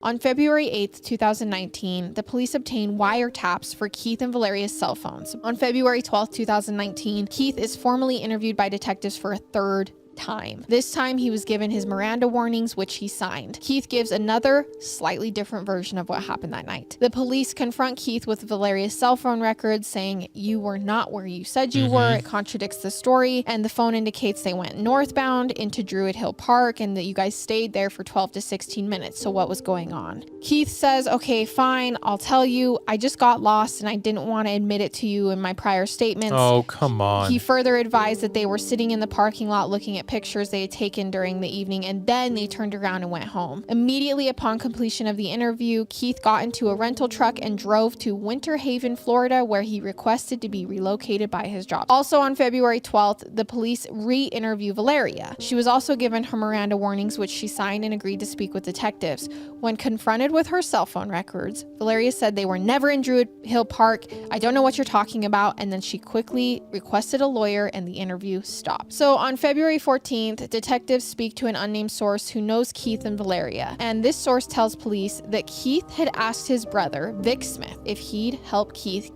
On February 8th, 2019, the police obtained wiretaps for Keith and Valeria's cell phones. On February 12th, 2019, Keith is formally interviewed by detectives for a third time. This time he was given his Miranda warnings, which he signed. Keith gives another slightly different version of what happened that night. The police confront Keith with Valeria's cell phone records, saying you were not where you said you were. It contradicts the story, and the phone indicates they went northbound into Druid Hill Park and that you guys stayed there for 12 to 16 minutes. So what was going on? Keith says, okay, fine, I'll tell you. I just got lost and I didn't want to admit it to you in my prior statements. Oh, come on. He further advised that they were sitting in the parking lot looking at pictures they had taken during the evening, and then they turned around and went home. Immediately upon completion of the interview, Keith got into a rental truck and drove to Winter Haven, Florida, where he requested to be relocated by his job. Also on February 12th, the police re-interview Valeria. She was also given her Miranda warnings, which she signed and agreed to speak with detectives. When confronted with her cell phone records, Valeria said they were never in Druid Hill Park. I don't know what you're talking about. And then she quickly requested a lawyer and the interview stopped. So on February 14th, detectives speak to an unnamed source who knows Keith and Valeria. And this source tells police that Keith had asked his brother, Vic Smith, if he'd help Keith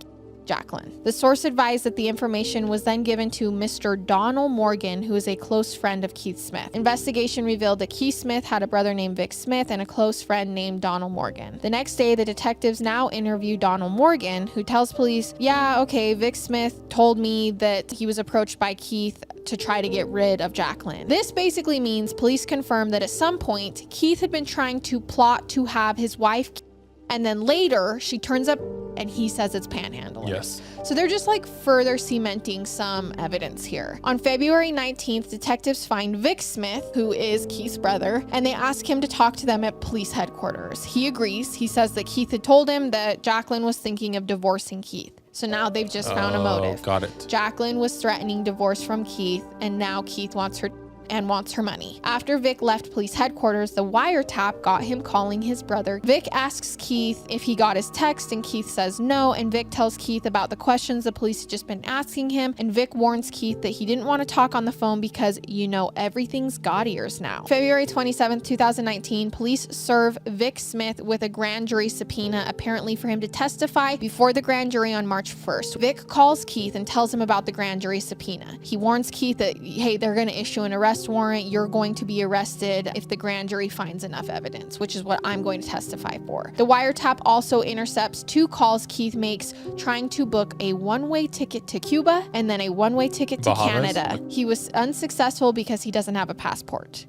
Jacqueline. The source advised that the information was then given to Mr. Donald Morgan, who is a close friend of Keith Smith. Investigation revealed that Keith Smith had a brother named Vic Smith and a close friend named Donald Morgan. The next day, the detectives now interview Donald Morgan, who tells police, yeah, okay, Vic Smith told me that he was approached by Keith to try to get rid of Jacqueline. This basically means police confirmed that at some point, Keith had been trying to plot to have his wife, and then later she turns up and he says it's panhandling. Yes. So they're just like further cementing some evidence here. On February 19th, detectives find Vic Smith, who is Keith's brother, and they ask him to talk to them at police headquarters. He agrees. He says that Keith had told him that Jacqueline was thinking of divorcing Keith. So now they've just found a motive. Got it. Jacqueline was threatening divorce from Keith, and now Keith wants her money. After Vic left police headquarters, the wiretap got him calling his brother. Vic asks Keith if he got his text, and Keith says no, and Vic tells Keith about the questions the police had just been asking him, and Vic warns Keith that he didn't want to talk on the phone because, you know, everything's got ears now. February 27th, 2019, police serve Vic Smith with a grand jury subpoena, apparently for him to testify before the grand jury on March 1st. Vic calls Keith and tells him about the grand jury subpoena. He warns Keith that, hey, they're going to issue an arrest warrant. You're going to be arrested if the grand jury finds enough evidence, which is what I'm going to testify for. The wiretap also intercepts 2 calls Keith makes trying to book a one-way ticket to Cuba and then a one-way ticket to Bahamas? Canada. He was unsuccessful because he doesn't have a passport.